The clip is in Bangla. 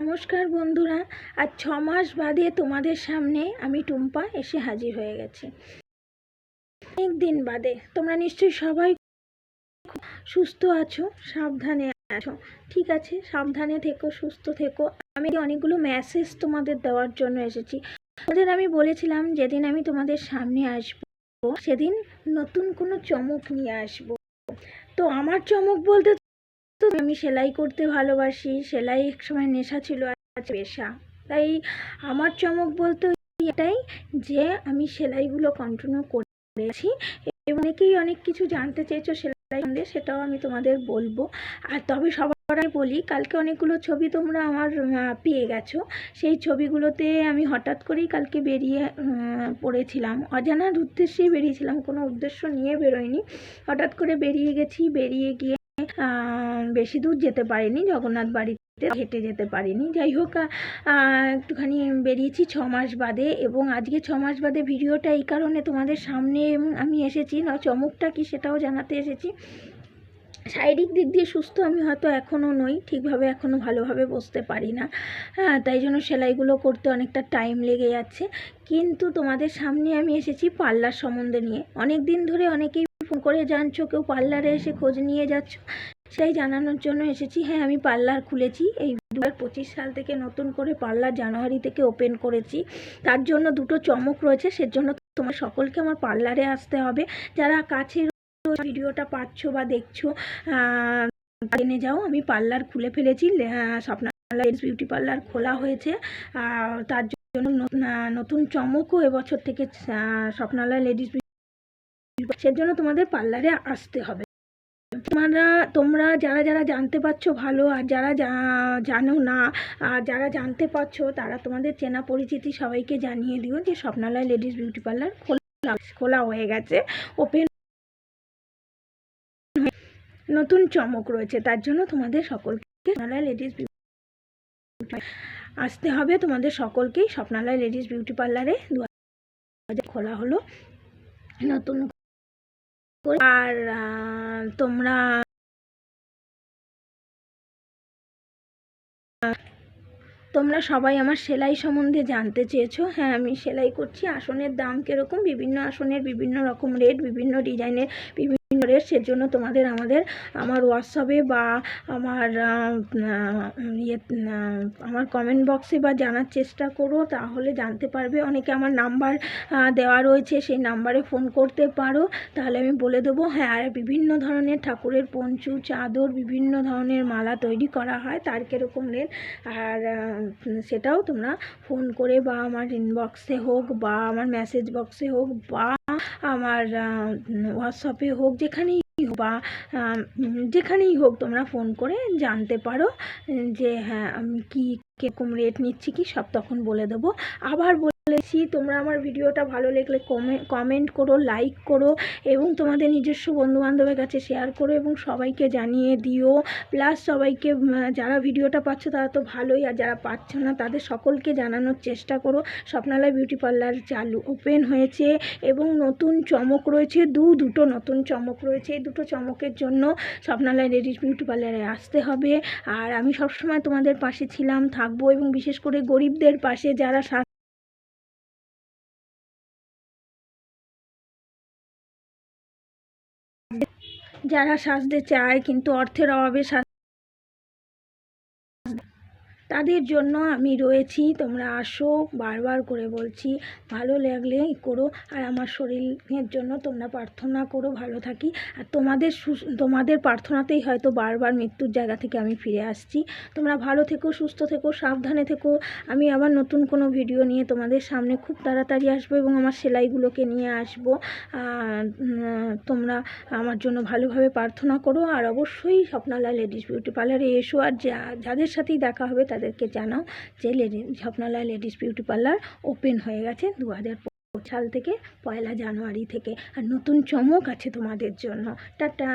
নমস্কার বন্ধুরা, আজ 6 মাস বাদে তোমাদের সামনে আমি টুম্পা এসে হাজির হয়ে গেছি। অনেক দিন বাদে। তোমরা নিশ্চয়ই সবাই সুস্থ আছো, সাবধানে আছো। ঠিক আছে, সাবধানে থেকো, সুস্থ থেকো। আমি অনেকগুলো মেসেজ তোমাদের দেওয়ার জন্য এসেছি। তোমাদের আমি বলেছিলাম যেদিন আমি তোমাদের সামনে আসবো সেদিন নতুন কোনো চমক নিয়ে আসবো। তো আমার চমক বলতে তো আমি সেলাই করতে ভালোবাসি, সেলাই এক সময় নেশা ছিল, আজ পেশা। তাই আমার চমক বলতে এটাই যে আমি সেলাইগুলো কন্টিনিউ করেছি এবং অনেকেই অনেক কিছু জানতে চেয়েছো সেলাই সম্বন্ধে, সেটাও আমি তোমাদের বলবো। আর তবে সবার আগে বলি, কালকে অনেকগুলো ছবি তোমরা আমার পেয়ে গেছো। সেই ছবিগুলোতে আমি হঠাৎ করেই কালকে বেরিয়ে পড়েছিলাম, অজানার উদ্দেশ্যেই বেরিয়েছিলাম, কোনো উদ্দেশ্য নিয়ে বেরোয়নি। হঠাৎ করে বেরিয়ে গেছি, বেরিয়ে গিয়ে বেশি দূর যেতে পারিনি, জগন্নাথ বাড়িতে হেঁটে যেতে পারিনি। যাই হোক, একটুখানি বেরিয়েছি 6 মাস বাদে। এবং আজকে 6 মাস বাদে ভিডিওটা এই কারণে তোমাদের সামনে আমি এসেছি, না চমকটা কি সেটাও জানাতে এসেছি। শারীরিক দিক দিয়ে সুস্থ আমি হয়তো এখনও নই, ঠিকভাবে এখনও ভালোভাবে বসতে পারি না, তাই জন্য সেলাইগুলো করতে অনেকটা টাইম লেগে যাচ্ছে। কিন্তু তোমাদের সামনে আমি এসেছি পার্লার সম্বন্ধে নিয়ে। অনেক দিন ধরে অনেকেই ফোন করে জানছো, কেউ পার্লারে এসে খোঁজ নিয়ে যাচ্ছ, সেটাই জানানোর জন্য এসেছি। হ্যাঁ, আমি পার্লার খুলেছি, এই 2025 সাল থেকে নতুন করে পার্লার জানুয়ারি থেকে ওপেন করেছি। তার জন্য দুটো চমক রয়েছে, সেজন্য তোমার সকলকে আমার পার্লারে আসতে হবে। যারা কাছের ভিডিওটা পাচ্ছ বা দেখছো, জেনে যাও আমি পার্লার খুলে ফেলেছি। স্বপ্না লেডিস বিউটি পার্লার খোলা হয়েছে। তার জন্য নতুন চমকও এবছর থেকে স্বপ্নালয় লেডিস বিউটি, সেজন্য তোমাদের পার্লারে আসতে হবে। তোমরা যারা যারা জানতে পারছো ভালো, আর যারা জানো না, আর যারা জানতে পারছো তারা তোমাদের চেনা পরিচিতি সবাইকে জানিয়ে দিও যে স্বপ্নালয় লেডিস বিউটি পার্লার খোলা হয়ে গেছে, ওপেন, নতুন চমক রয়েছে। তার জন্য তোমাদের সকলকে স্বপ্নালয় লেডিস বিউটি আসতে হবে। তোমাদের সকলকেই স্বপ্নালয় লেডিস বিউটি পার্লারে 2000 খোলা হলো নতুন। আর তোমরা সবাই আমার সেলাই সম্বন্ধে জানতে চেয়েছো। হ্যাঁ, আমি সেলাই করছি। আসনের দাম কীরকম, বিভিন্ন আসনের বিভিন্ন রকম রেট, বিভিন্ন ডিজাইনের বিভিন্ন রেট, সেজন্য তোমাদের আমার হোয়াটসঅ্যাপে বা আমার কমেন্ট বক্সে বা জানার চেষ্টা করো, তাহলে জানতে পারবে। অনেকে আমার নাম্বার দেওয়া রয়েছে, সেই নাম্বারে ফোন করতে পারো, তাহলে আমি বলে দেবো। হ্যাঁ, আর বিভিন্ন ধরনের ঠাকুরের পঞ্চু, চাদর, বিভিন্ন ধরনের মালা তৈরি করা হয়, তার কীরকম রেট, আর সেটাও তোমরা ফোন করে বা আমার ইনবক্সে হোক বা আমার মেসেজ বক্সে হোক বা আমার হোয়াটসঅ্যাপে হোক, যেখানেই হোক বা যেখানেই হোক তোমরা ফোন করে জানতে পারো যে হ্যাঁ আমি কীরকম রেট নিচ্ছি, কি সব তখন বলে দেবো। আবার বলেছি, তোমরা আমার ভিডিওটা ভালো লাগলে কমেন্ট করো, লাইক করো এবং তোমাদের নিজস্ব বন্ধুবান্ধবের কাছে শেয়ার করো এবং সবাইকে জানিয়ে দিও। প্লাস সবাইকে, যারা ভিডিওটা পাচ্ছ তারা তো ভালোই, আর যারা পাচ্ছ না তাদের সকলকে জানানোর চেষ্টা করো স্বপ্নালয় বিউটি পার্লার ওপেন হয়েছে এবং নতুন চমক রয়েছে। দুটো নতুন চমক রয়েছে। এই দুটো চমকের জন্য স্বপ্নালয় লেডিস বিউটি পার্লারে আসতে হবে। আর আমি সবসময় তোমাদের পাশে ছিলাম, থাকবো, এবং বিশেষ করে গরিবদের পাশে, যারা সাজতে চায় কিন্তু অর্থের অভাবে তাদের জন্য আমি রয়েছি। তোমরা আসো, বারবার করে বলছি, ভালো লাগলে করো। আর আমার শরীরের জন্য তোমরা প্রার্থনা করো, ভালো থাকি। আর তোমাদের প্রার্থনাতেই হয়তো বারবার মৃত্যুর জায়গা থেকে আমি ফিরে আসছি। তোমরা ভালো থেকো, সুস্থ থেকো, সাবধানে থেকো। আমি আবার নতুন কোনো ভিডিও নিয়ে তোমাদের সামনে খুব তাড়াতাড়ি আসবো এবং আমার সেলাইগুলোকে নিয়ে আসবো। তোমরা আমার জন্য ভালোভাবে প্রার্থনা করো। আর অবশ্যই স্বপ্নালয় লেডিস বিউটি পার্লারে এসো। আর যাদের সাথেই দেখা হবে তাদেরকে জানাও যে স্বপ্নালয় লেডিস বিউটি পার্লার ওপেন হয়ে গেছে 2025 সাল থেকে, 1 জানুয়ারি থেকে। আর নতুন চমক আছে তোমাদের জন্য। টাটা।